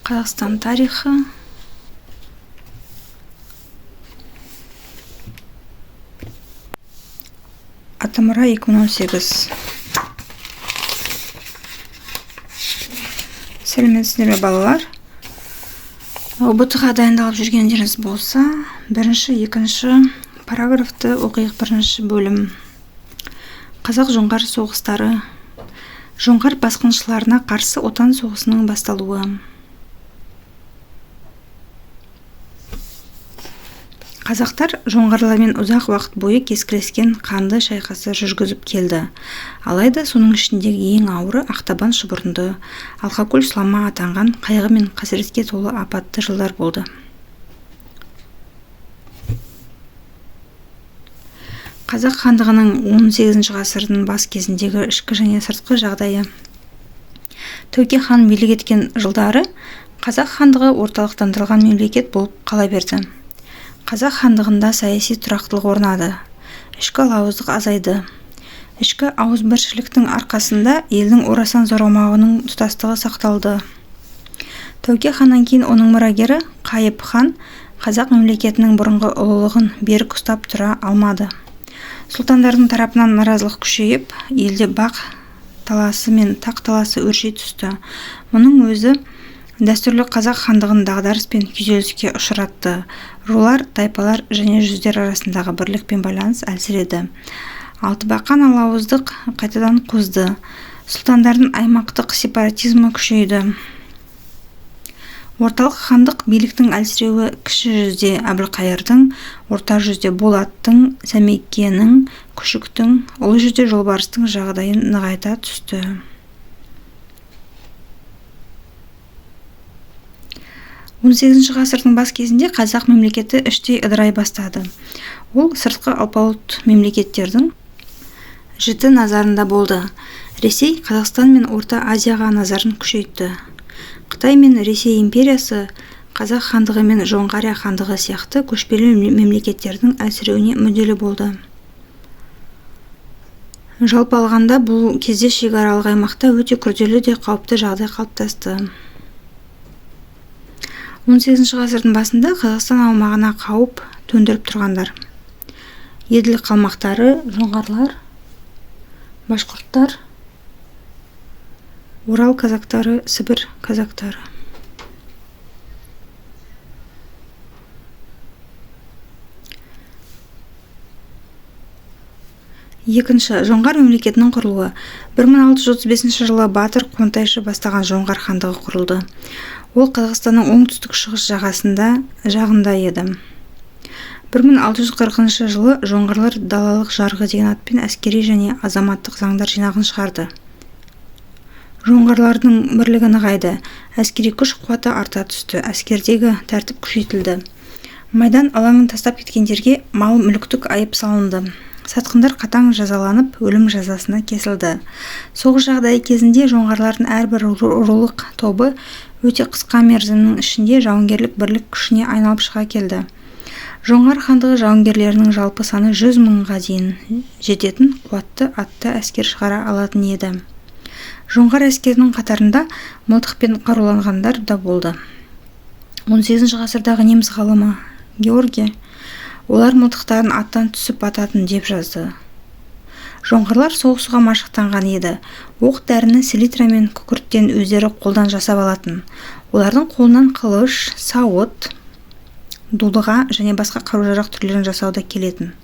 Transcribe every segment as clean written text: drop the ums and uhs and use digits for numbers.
Қазақстан тарихы. Атамұра 2018. Сәлеметсіздер ме балалар? ұбт-ға дайындалып жүргендеріңіз болса, бірінші, екінші параграфты оқиық. Бірінші бөлім. Қазақ-жоңғар соғыстары. Жоңғар басқыншыларына қарсы отан соғысының басталуы. Қазақтар жоңғарлармен ұзақ уақыт бойы кескілескен қанды шайқасы жүргізіп келді. Алайда соның ішіндегі ең ауыры Ақтабан шұбырынды, Алқакөл сұлама атанған қайғы мен қасіретке толы апатты жылдар болды. Қазақ хандығының 18 ғасырдың бас кезіндегі ішкі және сыртқы жағдайы. Тәуке хан билік еткен жылдары Қазақ хандығы орталықтандырылған мемлекет болып қала берді. Қазақ хандығында саяси тұрақтылық орнады. Ішкі алауыздық азайды. Ішкі ауызбіршіліктің арқасында елдің орасан зор аумағының тұтастығы сақталды. Тәуке ханнан кейін оның мұрагері Қайып хан қазақ мемлекетінің бұрынғы ұлылығын берік ұстап тұра алмады. Сұлтандардың тарапынан наразылық күшейіп, елде бақ таласы мен тақ таласы өрши түсті. Мұның өзі дәстүрлі қазақ хандығын дағдарыс пен күйзеліске ұшыратты. Рулар, тайпалар және жүздер арасындағы бірлік пен байланыс әлсіреді. Алтыбақан алауыздық қайтадан қозды. Сұлтандардың аймақтық сепаратизмі күшейді. Орталық хандық биліктің әлсіреуі кіші жүзде Әбілқайырдың, орта жүзде Болаттың, Сәмекенің, Күшіктің, ұлы жүзде Жолбарыстың жағдайын нығайта түсті. 18 ғасырдың бас кезінде қазақ мемлекеті іштей ыдырай бастады. Ол сыртқы алпауыт мемлекеттердің жіті назарында болды. Ресей Қазақстан мен Орта Азияға назарын күшейтті. Қытай мен Ресей империясы Қазақ хандығы мен Жоңғария хандығы сияқты көшпелі мемлекеттердің әлсіреуіне мүдделі болды. Жалпы алғанда бұл кезде шекаралық аймақта өте күрделі де қауіпті жағдай қалыптасты. 18 ғасырдың басында Қазақстан аумағына қауіп төндіріп тұрғандар: еділ қалмақтары, жоңғарлар, башқұрттар, Орал казактары, Сібір казактары. Екінші, жоңғар мемлекетінің құрылуы. 1635 жылы Батыр Қонтайшы бастаған жоңғар хандығы құрылды. Ол Қазақстанның оңтүстік-шығыс жағында еді. 1640 жылы жоңғарлар далалық жарғы деген атпен әскери және азаматтық заңдар жинағын шығарды. Жоңғарлардың бірлігі нығайды, әскери күш қуаты арта түсті, әскердегі тәртіп күшейтілді. Майдан алаңын тастап кеткендерге мал мүліктік айып салынды. Сатқындар қатаң жазаланып, өлім жазасына кесілді. Соғыс жағдайы кезінде жоңғарлардың әрбір рулық тобы өте қысқа мерзімнің ішінде жауынгерлік бірлік күшіне айналып шыға келді. Жоңғар хандығы жауынгерлерінің жалпы саны 100 мыңға дейін жететін қуатты атты әскер шығара алатын еді. Жоңғар әскерінің қатарында мылтықпен қаруланғандар да болды. 18 ғасырдағы неміс ғалымы Георгий олар мылтықтарын аттан түсіп бататын деп жазды. Жоңғарлар соғысуға машықтанған еді. Оқ-дәріні селитра мен күкірттен өздері қолдан жасап алатын. Олардың қолынан қылыш, сауыт, дулыға және басқа қару-жарақ түрлерін жасауда келетін.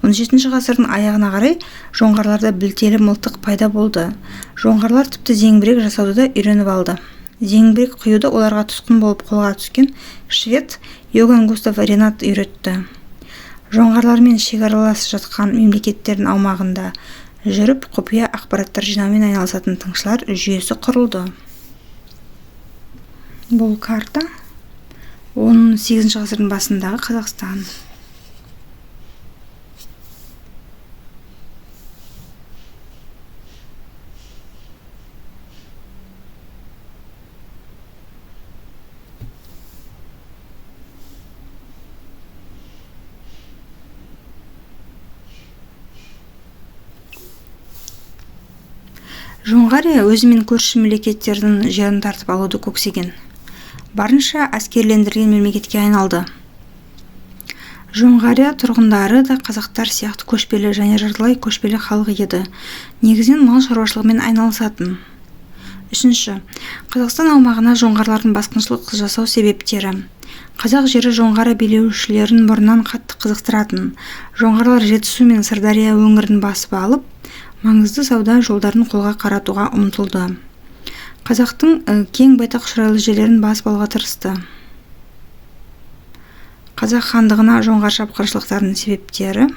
17 ғасырдың аяғына қарай жоңғарларда білтелі мылтық пайда болды. Жоңғарлар тіпті зеңбірек жасауды да үйреніп алды. Зеңбірек құюды оларға тұтқын болып қолға түскен швед Йоган Густав Ренат үйретті. Жоңғарлармен шекаралас жатқан мемлекеттердің аумағында жүріп, құпия ақпараттар жинаумен айналысатын тыңшылар жүйесі құрылды. Бұл карта 18 ғасырдың басындағы Қазақстан. Жоңғария өзімен көрші мемлекеттердің жерін тартып алуды көксеген. барынша әскерлендірілген мемлекетке айналды. Жоңғария тұрғындары да қазақтар сияқты көшпелі және жартылай көшпелі халық еді. Негізінен мал шаруашылығымен айналысатын. Үшінші, Қазақстан аумағына жоңғарлардың басқыншылық жасау себептері. Қазақ жері жоңғар билеушілерін бұрыннан қатты қызықтыратын. Жоңғарлар Жетісу мен Сырдария өңірін басып алып, маңызды сауда жолдарын қолға қаратуға ұмтылды. Қазақтың кең байтақ шұрайлы жерлерін басып алуға тырысты. Қазақ хандығына жоңғар шапқыншылықтарының себептері.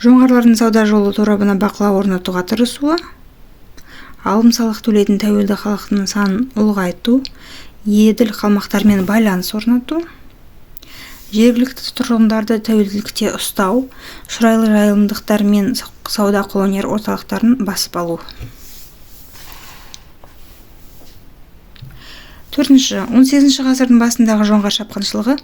Жоңғарлардың сауда жолы торабына бақылау орнатуға тырысуы. Алым салық төлейтін тәуелді халықтың санын ұлғайту, еділ қалмақтармен байланыс орнату, жергілікті тұрғындарды тәуелділікте ұстау, шұрайлы жайылымдықтар мен сауда қолөнер орталықтарын басып алу. Төртінші, 18 ғасырдың басындағы жоңғар шапқыншылығы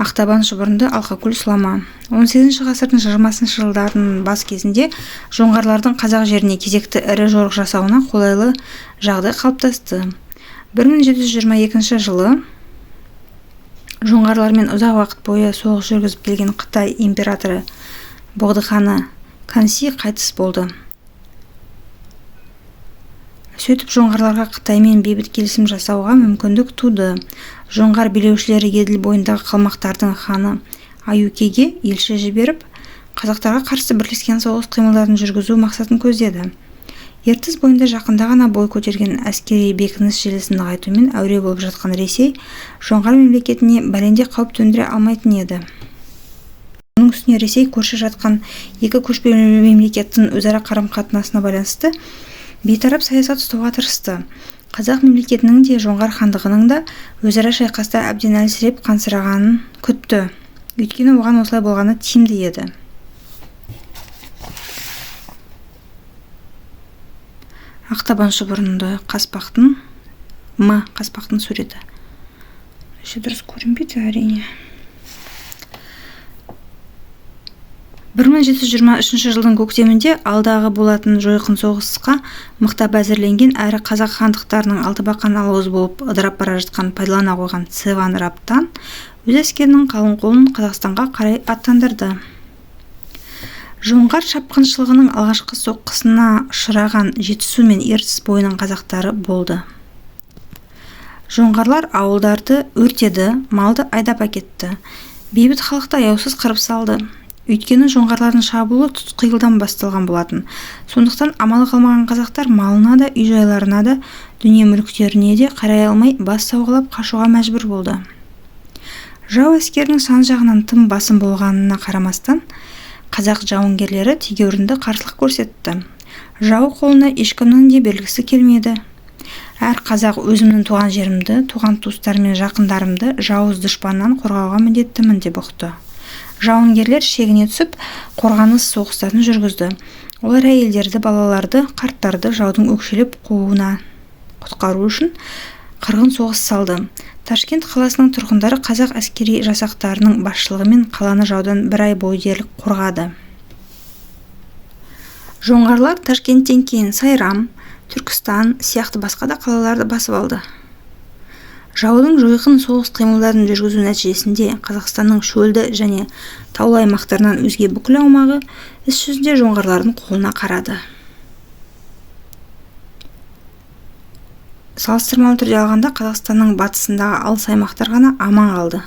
Ақтабан шұбырынды Алқакөл сұлама. 18 ғасырдың 20 жылдардың бас кезінде жоңғарлардың қазақ жеріне кезекті ірі жорық жасауына қолайлы жағдай қалыптасты. 1722 жылы жоңғарлармен ұзақ уақыт бойы соғыс жүргізіп келген Қытай императоры Боғдыханы Канси қайтыс болды. Сөйтіп жоңғарларға Қытаймен бейбіт келісім жасауға мүмкіндік туды. Жоңғар билеушілері Еділ бойындағы қалмақтардың ханы Аюкеге елші жіберіп, қазақтарға қарсы бірлескен соғыс қимылдарын жүргізу мақсатын көздеді. Ертіс бойында жақында ғана бой көтерген әскери бекініс желісін нығайтумен әуре болып жатқан Ресей жоңғар мемлекетіне бәлендей қауіп төндіре алмайтын еді. Оның үстіне Ресей көрші жатқан екі көшпелі мемлекеттің өзара қарым-қатынасына байланысты бейтарап саясат ұстауға тырысты. Қазақ мемлекетінің де жоңғар хандығының да өзара шайқаста әбден әлсіреп қансырағанын күтті. Өйткені оған осылай болғаны тиімді еді. Ақтабан шұбырынды қаспақтың суреті. Дұрыс көрінбейді әрине. 1723 жылдың көктемінде алдағы болатын жойқын соғысқа мықтап әзірленген әрі қазақ хандықтарының алтыбақан алауыз болып ыдырап бара жатқан пайдалана қойған Цеван Раптан өз әскерінің қалың қолын Қазақстанға қарай аттандырды. Жоңғар шапқыншылығының алғашқы соққысына ұшыраған Жетісу мен Ертіс бойының қазақтары болды. Жоңғарлар ауылдарды өртеді, малды айдап әкетті. Бейбіт халықты аяусыз қырып салды. Өйткені жоңғарлардың шабуылы тұтқиылдан басталған болатын. Сондықтан амалы қалмаған қазақтар малына да, үй-жайларына да, дүние мүліктеріне де қарай алмай бас сауғалап қашуға мәжбүр болды. Жау әскерінің сан жағынан тым басым болғанына қарамастан, қазақ жауынгерлері тегеурінді қарсылық көрсетті. Жау қолына ешкімнің де бергісі келмеді. Әр қазақ өзімнің туған жерімді, туған туыстарым мен жақындарымды жауыз дұшпаннан қорғауға міндеттімін деп ұқты. Жауынгерлер шегіне түсіп, қорғаныс соғыстарын жүргізді. Олар әйелдерді, балаларды, қарттарды жаудың өкшелеп қууына құтқару үшін қырғын соғыс салды. Ташкент қаласының тұрғындары қазақ әскери жасақтарының басшылығымен қаланы жаудан бір ай бойы дерлік қорғады. Жоңғарлар Ташкенттен кейін Сайрам, Түркістан сияқты басқа да қалаларды басып алды. Жаудың жойқын соғыс қимылдарын жүргізу нәтижесінде Қазақстанның шөлді және таулы аймақтарынан өзге бүкіл аумағы іс жүзінде жоңғарлардың қолына қарады. Салыстырмалы түрде алғанда Қазақстанның батысындағы алыс аймақтар ғана аман қалды.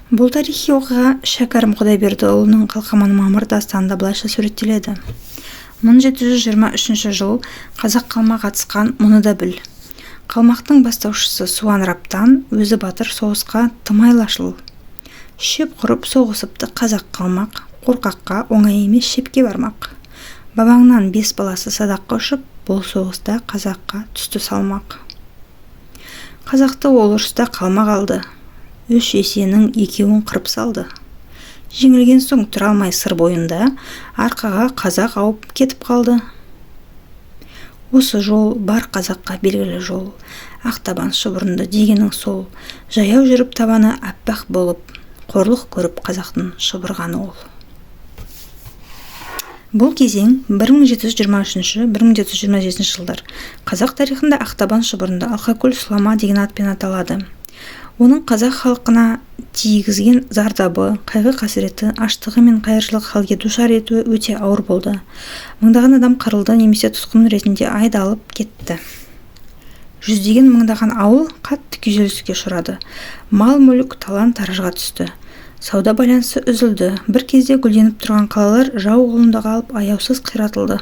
Бұл тарихи оқиға Шәкәрім Құдайбердіұлының Қалқаман мамыр дастанында былайша суреттеледі. 1723 жыл қазақ қалмақ қатысқан, мұны да біл. Қалмақтың бастаушысы Суан Раптан өзі батыр соғысқа тым айлашыл. Шеп құрып соғысыпты қазақ қалмақ, қорқаққа оңай емес шепке бармақ. Бабаңнан 5 баласы садаққа ұшып, бұл соғыста қазаққа түсті салмақ. Қазақты ол ұрыста қалмақ алды. Үш есенің екеуін қырып салды. Жеңілген соң тұра алмай сыр бойында, арқаға қазақ ауып кетіп қалды. Осы жол бар қазаққа белгілі жол. Ақтабан шұбырынды дегенің сол. Жаяу жүріп табаны аппақ болып, қорлық көріп қазақтың шұбырғаны ол. Бұл кезең 1723-1727 жылдар. Қазақ тарихында Ақтабан шұбырынды Алқакөл сұлама деген атпен аталады. Оның қазақ халқына тигізген зардабы, қайғы-қасіреті, аштығы мен қайыршылық халге душар етуі өте ауыр болды. Мыңдаған адам қырылды немесе тұтқын ретінде айдалып кетті. Жүздеген мыңдаған ауыл қатты күйзеліске ұшырады. Мал-мүлік талан-таражға түсті. Сауда байланысы үзілді. Бір кезде гүлденіп тұрған қалалар жау қолында қалып аяусыз қиратылды.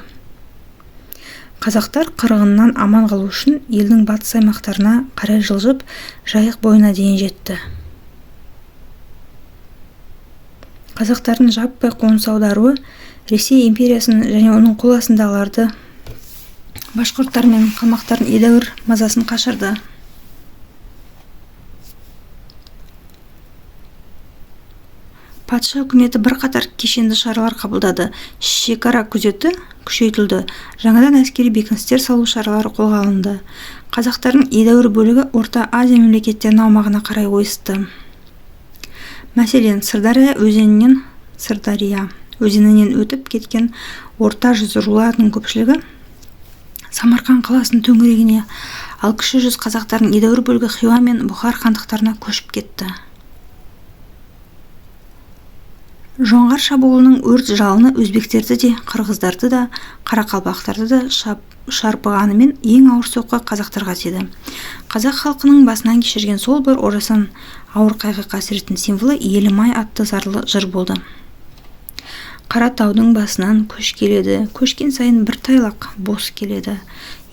Қазақтар қырғыннан аман қалу үшін елдің батыс аймақтарына қарай жылжып, Жайық бойына дейін жетті. Қазақтардың жаппай қоныс аударуы Ресей империясын және оның қол астындағыларды, башқұрттар мен қалмақтардың едәуір мазасын қашырды. Патша үкіметі бірқатар кешенді шаралар қабылдады. Шекара күзеті күшейтілді. Жаңадан әскери бекіністер салу шаралары қолға алынды. Қазақтардың едәуір бөлігі Орта Азия мемлекеттерінің аумағына қарай ойысты. Мәселен, Сырдария өзенінен өтіп кеткен орта жүз руларының көпшілігі Самарқан қаласының төңірегіне, ал кіші жүз қазақтардың едәуір бөлігі Хиуа мен Бұхар хандықтарына көшіп кетті. Жоңғар шабуылының өрт жалыны өзбектерді де, қырғыздарды да, қарақалпақтарды да шарпығанымен ең ауыр соққы қазақтарға тиді. Қазақ халқының басынан кешірген сол бір орасан ауыр қайғы-қасіреттің символы Елімай атты зарлы жыр болды. Қаратаудың басынан көш келеді, көшкен сайын бір тайлақ бос келеді.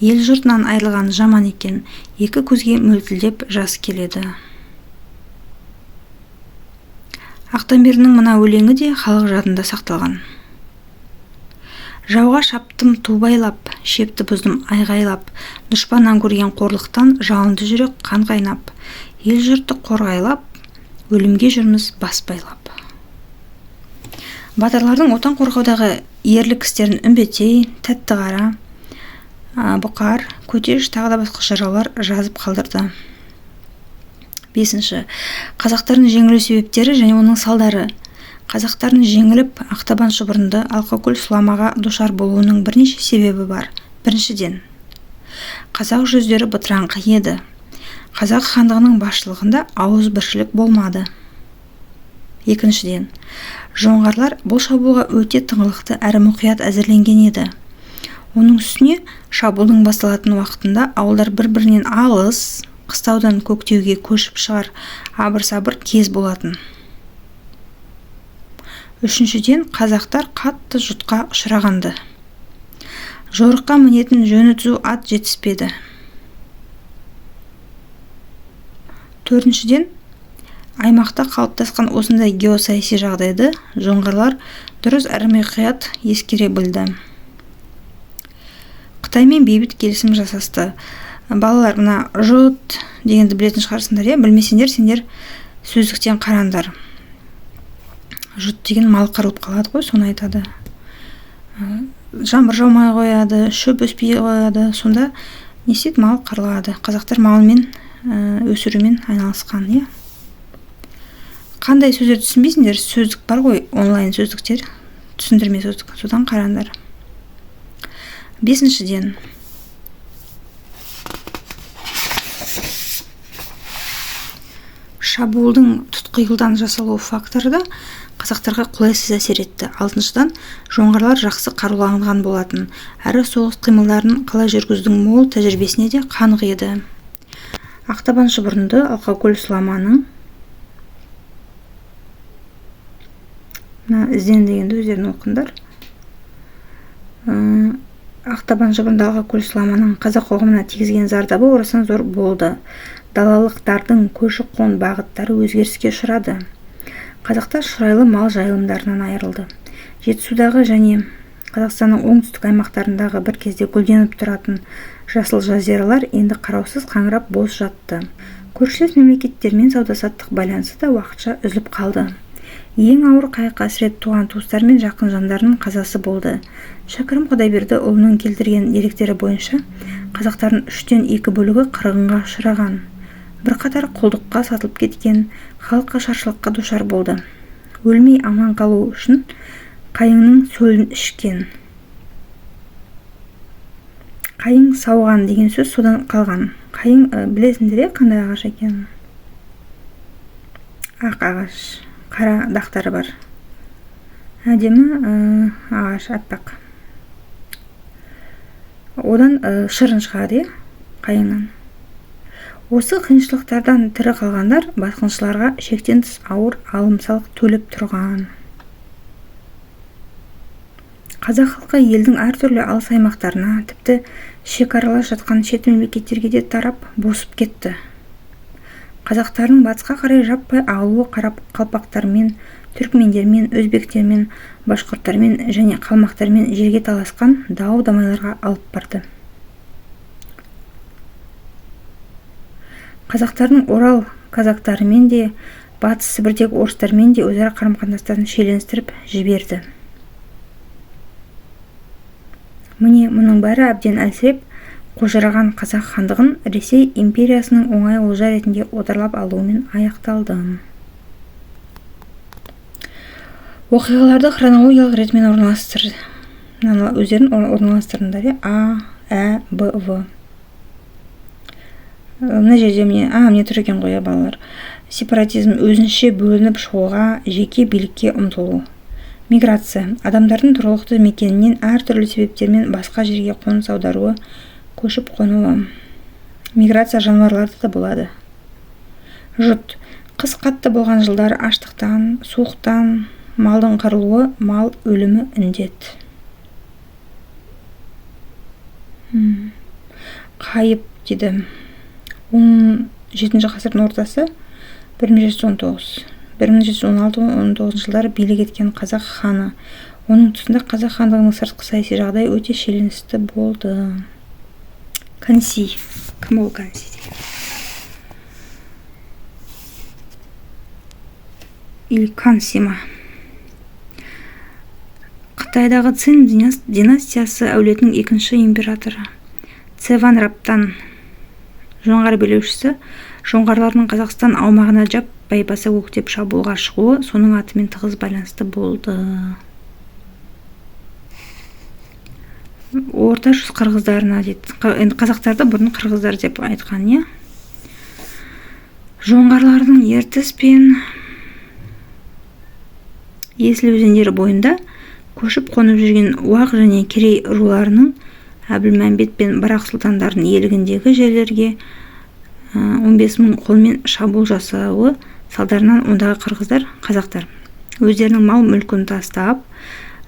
Ел жұртынан айырылған жаман екен, екі көзге мөлтілдеп жас келеді. Ақтамбердінің мына өлеңі де халық жадында сақталған. Жауға шаптым тубайлап, шепті бұздым айғайлап, дұшпаннан көрген қорлықтан жалынды жүрек қан қайнап, ел жұртты қорғайлап, өлімге жүрміз бас байлап. Батырлардың отан қорғаудағы ерлік істерін Үмбетей, Тәттіқара, Бұқар, Көтеш тағы да басқа жыраулар жазып қалдырды. 5. Қазақтардың жеңілу себептері және оның салдары. Қазақтардың жеңіліп Ақтабан шұбырынды Алқакөл сұламаға душар болуының бірнеше себебі бар. Біріншіден, қазақ жүздері бытыраңқы еді. Қазақ хандығының басшылығында ауызбіршілік болмады. Екіншіден, жоңғарлар бұл шабуылға өте тыңғылықты әрі мұқият әзірленген еді. Оның үстіне шабуылдың басталатын уақытында ауылдар бір-бірінен алыс, қыстаудан көктеуге көшіп шығар абыр-сабыр кез болатын. Үшіншіден, қазақтар қатты жұтқа ұшырағанды. Жорыққа мінетін жөні түзу ат жетіспеді. Төртіншіден, аймақта қалыптасқан осындай геосаяси жағдайды жоңғарлар дұрыс әрі мұқият ескере білді. Қытаймен бейбіт келісім жасасты. Балалар, мына жұт дегенді білетін шығарсыңдар, білмесеңдер сендер сөздіктен қараңдар. Жұт деген мал қырылып қалады ғой, соны айтады. Жаңбыр жаумай қояды, шөп өспей қояды, сонда не істейді? Мал қырылады. Қазақтар малмен өсірумен айналысқан. Қандай сөздер түсінбейсіңдер? Сөздік бар ғой, онлайн сөздіктер, түсіндірме сөздік, содан қараңдар. 5-ден, шабуылдың тұтқиылдан жасалу факторы да қазақтарға қолайсыз әсер етті. 6-дан, жоңғарлар жақсы қаруланған болатын, әрі соғыс қимылдарын қалай жүргізудің мол тәжірибесіне де қанық еді. Ақтабан шұбырынды Алқакөл сұламаның ізден дегенді өздерін оқыңдар. Ақтабан шұбырынды Алқакөл сұламаның қазақ қоғамына тигізген зардабы орасан зор болды. Далалықтардың көші-қон бағыттары өзгеріске ұшырады. Қазақтар шұрайлы мал жайылымдарынан айырылды. Жетісудағы және Қазақстанның оңтүстік аймақтарындағы бір кезде гүлденіп тұратын жасыл жазиралар енді қараусыз қаңырап бос жатты. Көршілес мемлекеттермен сауда-саттық байланысы да уақытша үзіліп қалды. Ең ауыр қайғы-қасірет туған туыстар мен жақын жандардың қазасы болды. Шәкәрім Құдайбердіұлының келтірген деректері бойынша қазақтардың 3-тен 2 бөлігі қырғынға ұшыраған. Бірқатар құлдыққа сатылып кеткен, халық ашаршылыққа душар болды. Өлмей аман қалу үшін Қайыңның сөлін ішкен. Қайың сауған деген сөз содан қалған. Қайың білесіңдер қандай ағаш екенін? Ақ ағаш, қара дақтары бар. Әдемі ағаш, аппақ. Одан шырын шығады, қайыңнан. Осы қиыншылықтардан тірі қалғандар басқыншыларға шектен тыс ауыр алым-салық төлеп тұрған. Қазақ халқы елдің әртүрлі алыс аймақтарына, тіпті шекаралас жатқан шет мемлекеттерге де тарап босып кетті. Қазақтардың батысқа қарай жаппай ағылуы қалпақтармен, түркмендермен, өзбектермен, башқұрттармен және қалмақтармен жерге таласқан дау-дамайларға алып барды. Қазақтардың Орал казактарымен де, Батыс Сібірдегі орыстармен де өзара қарым-қатынастарын шиеленістіріп жіберді. Міне мұның бәрі әбден әлсіреп, қожыраған қазақ хандығын Ресей империясының оңай олжа ретінде отарлап алуымен аяқталды. Оқиғаларды хронологиялық ретімен орналастырыңдар. А, Ә, Б, В. Мына жерде міне тұр екен ғой, балалар. Сепаратизм өзінше бөлініп шығуға, жеке билікке ұмтылу. Миграция адамдардың тұрғылықты мекенінен әртүрлі себептермен басқа жерге қоныс аударуы, көшіп қонуы. Миграция жануарларда да болады. Жұт қыс қатты болған жылдар аштықтан, суықтан, малдың қырылуы, мал өлімі, індет. Қайып дейді. 17 ғасырдың ортасы 1716-1719 жылдары билік еткен қазақ ханы. Оның тұсында қазақ хандығының сыртқы саяси жағдай өте шиеленісті болды. Канси. Кім ол Канси? Или Кансима. Қытайдағы Цин династиясы әулетінің екінші императоры. Цеван Раптан жоңғар билеушісі, жоңғарлардың Қазақстан аумағына жаппай баса көктеп шабуылға шығуы соның атымен тығыз байланысты болды. Орта жүз қырғыздарына дейді. Енді қазақтарды бұрын қырғыздар деп айтқан, не? Жоңғарлардың Ертіс пен Есіл өзендері бойында көшіп қонып жүрген Уақ және Керей руларының Әбілмәмбет пен Барақ сұлтандардың иелігіндегі жерлерге 15 мың қолмен шабуыл жасауы салдарынан ондағы қырғыздар, қазақтар өздерінің мал мүлкін тастап,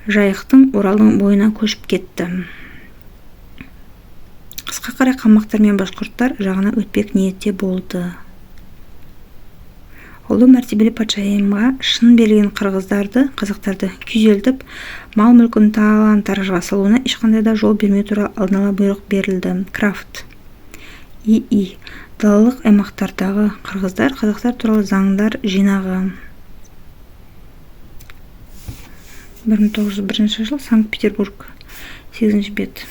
Жайықтың, Оралдың бойына көшіп кетті. Қысқа қарай қалмақтар мен башқұрттар жағына өтпек ниетте болды. Ұлы мәртебелі патшайымға шын берген қырғыздарды, қазақтарды күйзелтіп, мал мүлкін талан-таражға салуына ешқандай да жол бермеу туралы алдын ала бұйрық берілді. Крафт. И. Далалық аймақтардағы қырғыздар, қазақтар туралы заңдар жинағы. 1901 жыл, Санкт-Петербург, 8 бет.